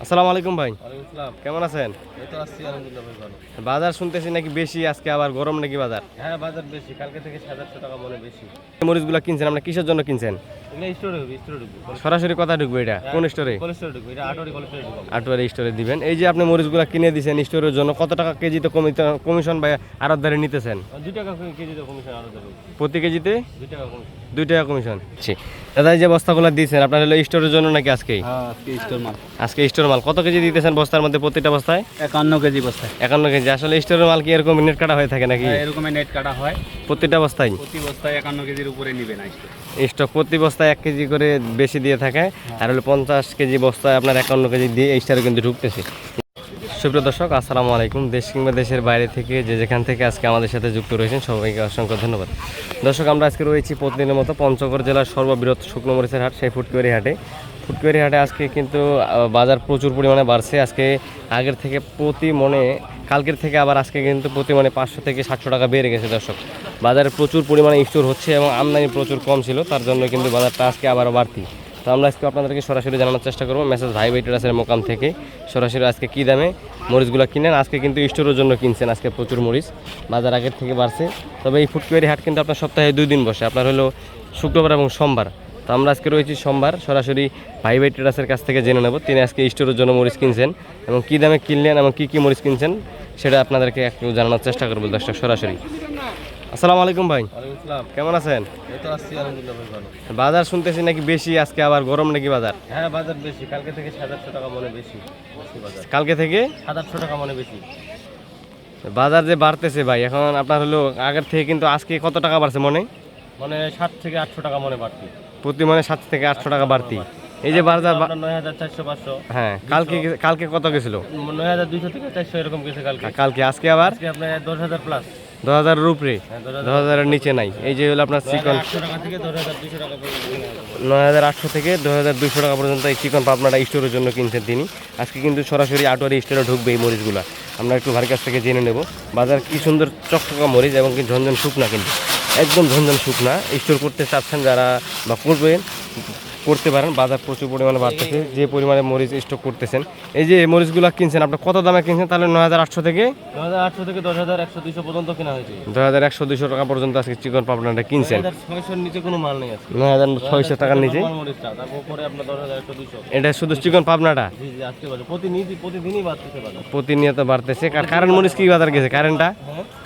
আসসালামু আলাইকুম ভাই। ওয়ালাইকুম আসসালাম। কেমন আছেন? এই তো আসছি আলহামদুলিল্লাহ ভাই ভালো। বাজার শুনতেছি নাকি বেশি আজকে, আবার গরম নাকি বাজার? হ্যাঁ বাজার বেশি, কালকে থেকে ৭-৮০০ টাকা মনে বেশি। মরিচগুলো কিনছেন আমরা কিসের জন্য কিনছেন? এগুলো স্টোরে ঢুকবে। সরাসরি কথা ঢুকবে এটা কোন স্টোরে? কোল্ড স্টোরে ঢুকবে, এটা আটোয়ারি কোল্ড স্টোরে ঢুকবে। আটোয়ারি স্টোরে দিবেন। এই যে আপনি মরিচগুলো কিনে দিয়েছেন স্টোরের জন্য, কত টাকা কেজিতে কমিশন বা আড়তদারে নিতেছেন? 2 টাকা কেজিতে কমিশন আরো দেবে। প্রতি কেজিতে 2 টাকা কমিশন। 2 টাকা কমিশন। দাদা এই যে বস্তাগুলো দিয়েছেন আপনার হলো স্টোরের জন্য নাকি আজকেই? হ্যাঁ আজকে স্টোর মাল। আজকে স্টোর মাল কত কেজি দিতেছেন বস্তার মধ্যে? প্রতিটা বস্তায় 51 কেজি বস্তায়। 51 কেজি। আসলে স্টোরের মাল কি এরকম নেট কাটা হয়ে থাকে নাকি? হ্যাঁ এরকম নেট কাটা হয়। প্রতিটা বস্তায় প্রতি বস্তায় 51 কেজির উপরে নিবে না স্টোর। স্টক প্রতি বস্তায় 1 কেজি করে বেশি দিয়ে থাকে, আর হলো 50 কেজি বস্তায় আপনার 51 কেজি দিয়ে এই স্টারে কিন্তু ঢুকতেছে। সুপ্রিয় দর্শক আসসালামু আলাইকুম। দেশ কিংবা দেশের বাইরে থেকে যে যেখান থেকে আজকে আমাদের সাথে যুক্ত রয়েছেন সবাইকে অসংখ্য ধন্যবাদ। দর্শক আমরা আজকে রয়েছি প্রতিদিনের মতো পঞ্চগড় জেলার সর্ববৃহৎ শুকনো মরিচের হাট, সেই ফুটকিবাড়ি হাটে। ফুটকিবাড়ি হাটে আজকে কিন্তু বাজার প্রচুর পরিমাণে বাড়ছে। আজকে আগের থেকে প্রতি মনে, কালকের থেকে আবার আজকে কিন্তু প্রতি মনে 500 থেকে 700 টাকা বেড়ে গেছে। দর্শক বাজারে প্রচুর পরিমাণে স্টোর হচ্ছে এবং আমদানি প্রচুর কম ছিল, তার জন্য কিন্তু বাজারটা আজকে আবারও বাড়তি। তো আমরা আজকে আপনাদেরকে সরাসরি জানানোর চেষ্টা করবো মেসেজ ভাই ট্রেডার্সের মোকাম থেকে সরাসরি আজকে কী দামে মরিচগুলো কিনেন। আজকে কিন্তু স্টোরের জন্য কিনছেন, আজকে প্রচুর মরিচ বাজার আগের থেকে বাড়ছে। তবে এই ফুটকিবাড়ি হাট কিন্তু আপনার সপ্তাহে 2 দিন বসে, আপনার হলো শুক্রবার এবং সোমবার। তো আমরা আজকে রয়েছি সোমবার, সরাসরি ভাই ট্রেডার্সের কাছ থেকে জেনে নেব তিনি আজকে স্টোরের জন্য মরিচ কিনছেন এবং কী দামে কিনলেন এবং কী কী মরিচ কিনছেন সেটা আপনাদেরকে একটু জানানোর চেষ্টা করবো দর্শক সরাসরি। আসসালামু আলাইকুম ভাই। ওয়ালাইকুম আসসালাম। কেমন আছেন? এই তো আসছি আলহামদুলিল্লাহ ভাই ভালো। বাজার শুনতেছি নাকি বেশি আজকে, আবার গরম নাকি বাজার? হ্যাঁ বাজার বেশি, কালকে থেকে ৭-৮০০ টাকা মনে বেশি বাজার। কালকে থেকে ৭-৮০০ টাকা মনে বেশি। বাজার যে বাড়তেছে ভাই, এখন আপনার হলো আগের থেকে কিন্তু আজকে কত টাকা বাড়ছে মনে? মানে 7 থেকে 800 টাকা মনে বাড়তি। প্রতি মনে 7 থেকে 800 টাকা বাড়তি। এই যে বাজার 9400-500। হ্যাঁ, কালকে কত গেছিল? 9200 থেকে 400 এরকম গেছে কালকে। আজকে আবার আজকে আপনার 10000 প্লাস। 10,000-এর উপরে, 10,000-এর নিচে নাই। এই যে হলো আপনার চিকন 800 টাকা থেকে 10200 টাকা পর্যন্ত। 9800 থেকে 2200 টাকা পর্যন্ত এই চিকন পাবনাটা স্টোরের জন্য কিনছেন তিনি। আজকে কিন্তু সরাসরি আটোয়ারি স্টোরে ঢুকবে এই মরিচগুলা। আমরা একটু ভাইয়ের কাছ থেকে জেনে নেব বাজার কি সুন্দর চকচকা মরিচ এবং কি ঝনঝন শুকনা, কিন্তু একদম ঝনঝন শুকনা। স্টোর করতে চাচ্ছেন যারা বা করবেন করতে পারেন। বাজার প্রচুর পরিমাণে বাড়তেছে, যে পরিমাণে মরিচ স্টক করতেছেন। এই যে মরিচগুলো কিনছেন আপনি কত দামে কিনছেন তাহলে? 9800 থেকে 9800 থেকে 10100-200 পর্যন্ত কেনা হয়েছে। 2100-200 টাকা পর্যন্ত আজকে চিকন পাবনাটা কিনছেন। 9600 এর নিচে কোনো মাল নেই আছে। 9600 টাকার নিচে মরিচটা, তারপর পরে আপনার 10100-200। এটা শুধু চিকন পাবনাটা জি জি আজকে বাজার প্রতিদিনই বাড়তেছে বাজার। প্রতিনিয়ত বাড়তেছে। কারেন্ট মরিচ কি বাজার গেছে? কারেন্টটা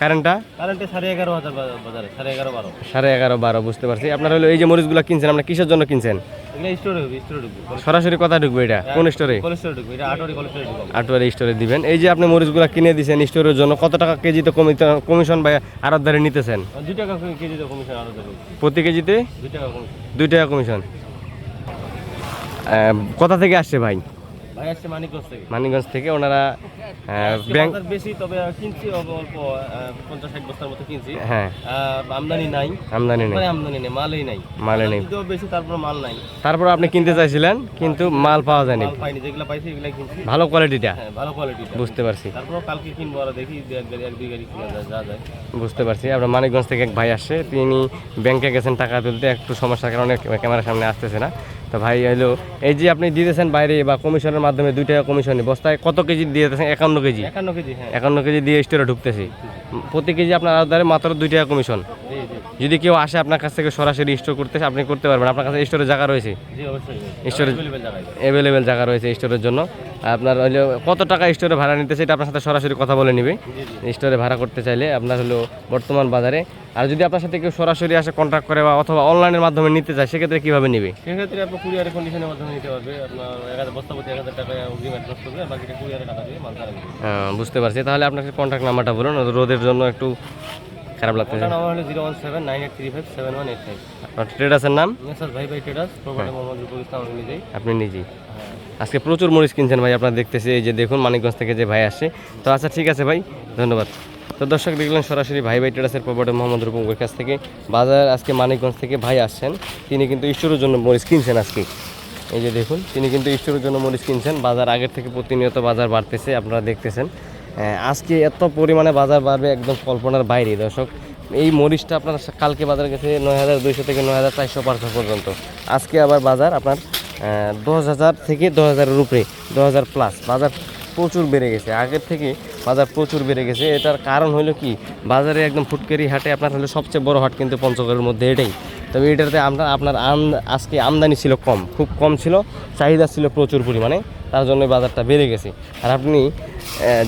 কারেন্টে 11,500 বাজারে, 11,500-12। 11,500-12 বুঝতে পারছি। আপনার হলো এই যে মরিচগুলো কিনছেন আমরা কিসের জন্য কিনছেন? এগুলো স্টোরে ঢুকবে। সরাসরি কথা ঢুকবে এটা কোন স্টোরে? কোল্ড স্টোরে ঢুকবে, এটা আটোয়ারি কোল্ড স্টোরে ঢুকবে। আটোয়ারি স্টোরে দিবেন। এই যে আপনি মরিচগুলো কিনে দিয়েছেন স্টোরের জন্য, কত টাকা কেজিতে কমিশন বা আড়তদারে নিতেছেন? 2 টাকা কেজিতে কমিশন আরো দেবে। প্রতি কেজিতে 2 টাকা কমিশন। 2 টাকা কমিশন। কোথা থেকে আসছে ভাই? ভাই আসছে মানিকগঞ্জ থেকে। মানিকগঞ্জ থেকে। ওনারা ব্যাংক বাজার বেশি, তবে কিনছি অল্প 50-60 বস্তার মতো কিনছি। হ্যাঁ, আমদানি নাই, আমদানি নেই, আমদানি নেই, মালই নাই। মালে নেই। যদিও বেশি, তারপর মাল নাই। তারপর আপনি কিনতে চাইছিলেন কিন্তু মাল পাওয়া যায়নি, মাল পাইনি, যেগুলো পাইছি এগুলাই কিনছি। ভালো কোয়ালিটিটা। হ্যাঁ ভালো কোয়ালিটি বুঝতে পারছি, তারপর কালকে কিনবো, আর দেখি 1-2 গাড়ি কিনা যা যায়। বুঝতে পারছি। আমরা মানিকগঞ্জ থেকে এক ভাই আসছে, তিনি ব্যাংকে গেছেন টাকা তুলতে, একটু সমস্যার কারণে ক্যামেরার সামনে আসতেছে না। তো ভাই হলো এই যে আপনি দিতেছেন বাইরে বা কমিশনের মাধ্যমে 2 টাকা কমিশনে, বস্তায় কত কেজি দিয়ে দিতেছেন? 51 কেজি। 51 কেজি, হ্যাঁ 51 কেজি দিয়ে স্টোরে ঢুকতেছি। প্রতি কেজি আপনার আলাদা মাত্র 2 টাকা কমিশন। জি জি যদি কেউ আসে আপনার কাছ থেকে সরাসরি স্টোর করতে, আপনি করতে পারবেন। আপনার কাছে স্টোরের জায়গা রয়েছে? জি অবশ্যই স্টোরে available জায়গায়। অ্যাভেলেবেল জায়গা রয়েছে স্টোরের জন্য। আপনার হলো কত টাকা স্টোরে ভাড়া নিতেছে এটা আপনার সাথে সরাসরি কথা বলে নেবে। স্টোরে ভাড়া করতে চাইলে আপনার হলো বর্তমান বাজারে, আর যদি আপনার সাথে কেউ সরাসরি আসে কন্ট্যাক্ট করে বা অথবা অনলাইনের মাধ্যমে নিতে চায় সেক্ষেত্রে কীভাবে নেবে? সেক্ষেত্রে আপনার কুরিয়ারের কন্ডিশনের মাধ্যমে নিতে পারবে। আপনার 1000 বস্তা প্রতি 1000 টাকা অগ্রিম অ্যাডভান্স করবে, আর বাকিটা কুরিয়ারে টাকা দিয়ে মাল ছাড়া দিবে। হ্যাঁ বুঝতে পারছি। তাহলে আপনার কন্ট্যাক্ট নাম্বারটা বলুন, রোদের জন্য একটু খারাপ লাগতেছে। ওটা নাম্বার হলো 01798357185। আপনার ট্রেডার্সের নাম? মেসাজ ভাই ট্রেডার্স, প্রোভাইডার মোহাম্মদ রুকুল ইসলাম, আমি নিজেই। আপনি নিজেই আজকে প্রচুর মরিচ কিনছেন ভাই, আপনারা দেখতেছি। এই যে দেখুন মানিকগঞ্জ থেকে যে ভাই আসছে। তো আচ্ছা ঠিক আছে ভাই, ধন্যবাদ। তো দর্শক দেখলেন সরাসরি ভাই ট্রেডার্সের প্রোভাইডার মোহাম্মদ রুকুলের কাছ থেকে বাজার আজকে মানিকগঞ্জ থেকে ভাই আসছেন, তিনি কিন্তু স্টোরের জন্য মরিচ কিনছেন আজকে। এই যে দেখুন তিনি কিন্তু স্টোরের জন্য মরিচ কিনছেন। বাজার আগের থেকে প্রতিনিয়ত বাজার বাড়তেছে, আপনারা দেখতেছেন। আজকে এত পরিমাণে বাজার বাড়বে একদম কল্পনার বাইরে দর্শক। এই মরিচটা আপনার কালকে বাজার গেছে 9200 থেকে 9400-500 পর্যন্ত। আজকে আবার বাজার আপনার 10,000 থেকে 10,000-এর উপরে, 10,000 প্লাস বাজার প্রচুর বেড়ে গেছে। আগের থেকে বাজার প্রচুর বেড়ে গেছে। এটার কারণ হলো কি, বাজারে একদম ফুটকারি হাটে আপনার হলো সবচেয়ে বড় হাট কিন্তু পঞ্চগড়ের মধ্যে এটাই। তবে এটাতে আপনার আজকে আমদানি ছিল কম, খুব কম ছিল, চাহিদা ছিল প্রচুর পরিমাণে, তার জন্য বাজারটা বেড়ে গেছে। আর আপনি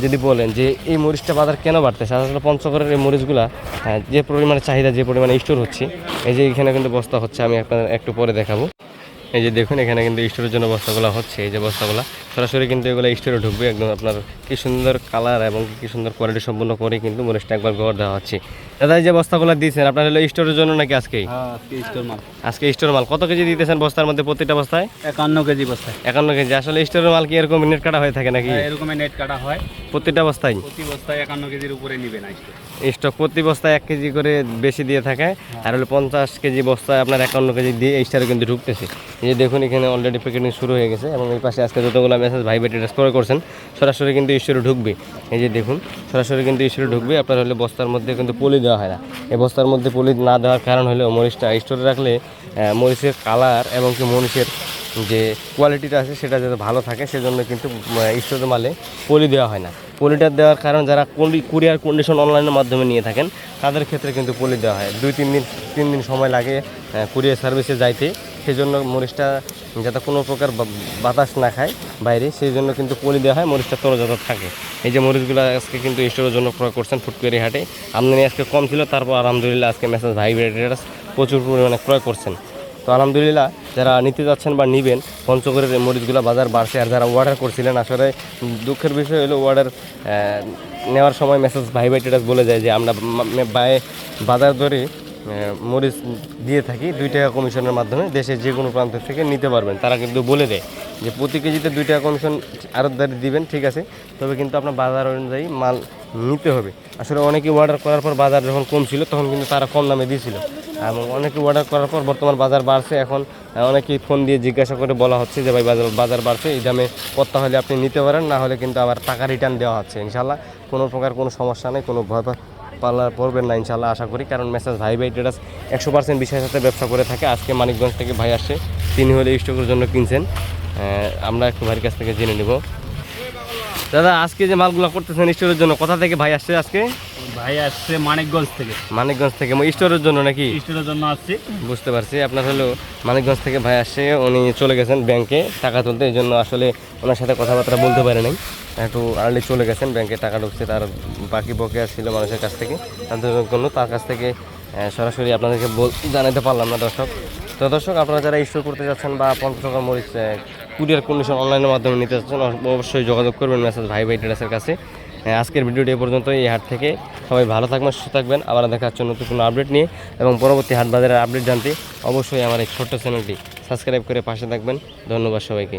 যদি বলেন যে এই মরিচটা বাজার কেন বাড়তেছে, আসলে পঞ্চগড়ের এই মরিচগুলা যে পরিমাণে চাহিদা, যে পরিমাণে স্টোর হচ্ছে, এই যে এখানে কিন্তু বস্তা হচ্ছে, আমি আপনার একটু পরে দেখাবো। এই যে দেখুন এখানে কিন্তু স্টোরের জন্য বস্তাগুলো হচ্ছে, এই যে বস্তাগুলো সরাসরি কিন্তু এগুলো স্টোরে ঢুকবে। একদম আপনার কি সুন্দর কালার এবং কি সুন্দর কোয়ালিটি সম্পূর্ণ করে কিন্তু মরিচটা একবার ঘর দেওয়া হচ্ছে। দাদা এই যে বস্তাগুলো দিয়েছেন আপনার হলো স্টোরের জন্য নাকি আজকেই? আজকে স্টোর মাল কত কেজি দিতেছেন বস্তার মধ্যে? প্রতিটা বস্তায় 51 কেজি বস্তায়। 51 কেজি। আসলে স্টোরের মাল কি এরকম নেট কাটা হয়ে থাকে নাকি? এরকম নেট কাটা হয় প্রতিটা বস্তায়? প্রতি বস্তায় 51 কেজির উপরে নিবে না স্টক প্রতি বস্তায় 1 কেজি করে বেশি দিয়ে থাকে। আর হলো 50 কেজি বস্তায় আপনার 51 কেজি দিয়ে স্টারে কিন্তু ঢুকতেছে। এই যে দেখুন এখানে অলরেডি প্যাকেটিং শুরু হয়ে গেছে এবং এই পাশে আজকে যতগুলো মেসেজ ভাই ভাই ট্রেডার্স ক্রয় করছেন সরাসরি কিন্তু স্টোরে ঢুকবে। এই যে দেখুন সরাসরি কিন্তু স্টোরে ঢুকবে। আপনার হলে বস্তার মধ্যে কিন্তু পলি দেওয়া হয় না। এই বস্তার মধ্যে পলি না দেওয়ার কারণ হলো মরিচটা স্টোরে রাখলে মরিচের কালার এবং কি মরিচের যে কোয়ালিটিটা আছে সেটা যাতে ভালো থাকে, সেজন্য কিন্তু স্টোরের মালে পলি দেওয়া হয় না। পলিটা দেওয়ার কারণ যারা কুরিয়ার কন্ডিশন অনলাইনের মাধ্যমে নিয়ে থাকেন তাদের ক্ষেত্রে কিন্তু পলি দেওয়া হয়। 2-3 দিন সময় লাগে কুরিয়ার সার্ভিসে যাইতে। সেই জন্য মরিচটা যাতে কোনো প্রকার বাতাস না খায় বাইরে, সেই জন্য কিন্তু পলি দেওয়া হয়, মরিচটা তরতাজা থাকে। এই যে মরিচগুলো আজকে কিন্তু স্টোরের জন্য ক্রয় করছেন ফুটকুয়ারি হাটে। আমদানি আজকে কম ছিল, তারপর আলহামদুলিল্লাহ আজকে মেসেজ ভাই ট্রেডার্স প্রচুর পরিমাণে ক্রয় করছেন। তো আলহামদুলিল্লাহ যারা নিতে যাচ্ছেন বা নেবেন, পঞ্চগড়ের মরিচগুলো বাজার বাড়ছে। আর যারা অর্ডার করছিলেন, আসলে দুঃখের বিষয় হলো অর্ডার নেওয়ার সময় মেসেজ ভাই ট্রেডার্স বলে যায় যে আমরা বাজার দরে মরিচ দিয়ে থাকি 2 টাকা কমিশনের মাধ্যমে, দেশের যে কোনো প্রান্ত থেকে নিতে পারবেন। তারা কিন্তু বলে দেয় যে প্রতি কেজিতে 2 টাকা কমিশন আড়তদারি দিবেন, ঠিক আছে, তবে কিন্তু আপনার বাজার অনুযায়ী মাল নিতে হবে। আসলে অনেকে অর্ডার করার পর বাজার যখন কম ছিল তখন কিন্তু তারা কম দামে দিয়েছিল, এবং অনেকে অর্ডার করার পর বর্তমান বাজার বাড়ছে। এখন অনেকেই ফোন দিয়ে জিজ্ঞাসা করে বলা হচ্ছে যে ভাই বাজার বাড়ছে, এই দামে কত হলে আপনি নিতে পারেন, না হলে কিন্তু আবার টাকা রিটার্ন দেওয়া হচ্ছে। ইনশাল্লাহ কোনো প্রকার কোনো সমস্যা নেই, কোনো ভয় পাল্লা পড়বেন না ইনশাল্লাহ আশা করি। কারণ মেসেজ ভাই ট্রেডার্স 100% বিশ্বাসের সাথে ব্যবসা করে থাকে। আজকে মানিকগঞ্জ থেকে ভাই আসছে, তিনি হলে স্টকের জন্য কিনছেন। আমরা একটু ভাইয়ের কাছ থেকে জেনে নেব। দাদা আজকে যে মালগুলো করতেছেন স্টোরের জন্য, কোথা থেকে ভাই আসছে আজকে? ভাই আসছে মানিকগঞ্জ থেকে। মানিকগঞ্জ থেকে স্টোরের জন্য নাকি? স্টোরের জন্য আসছি। বুঝতে পারছি। আপনার হলো মানিকগঞ্জ থেকে ভাই আসছে, উনি চলে গেছেন ব্যাংকে টাকা তুলতে, এই জন্য আসলে ওনার সাথে কথাবার্তা বলতে পারে নাই, একটু আর্লি চলে গেছেন। ব্যাংকে টাকা ঢুকছে, তার বাকি বকেয়া ছিল মানুষের কাছ থেকে, তাদের জন্য তার কাছ থেকে সরাসরি আপনাদেরকে জানাতে পারলাম না দর্শক। তো দর্শক আপনারা যারা স্টোর করতে যাচ্ছেন বা 50 টাকা মরিচ কুরিয়ার কন্ডিশন অনলাইনের মাধ্যমে নিতে চাচ্ছেন, অবশ্যই যোগাযোগ করবেন মেসেজ ভাই ট্রেডার্সের কাছে। আজকের ভিডিওটি এ পর্যন্ত। এই হাট থেকে সবাই ভালো থাকবেন, সুস্থ থাকবেন। আবার দেখা হচ্ছে নতুন কোনো আপডেট নিয়ে, এবং পরবর্তী হাট বাজারের আপডেট জানতে অবশ্যই আমার এই ছোট্ট চ্যানেলটি সাবস্ক্রাইব করে পাশে থাকবেন। ধন্যবাদ সবাইকে।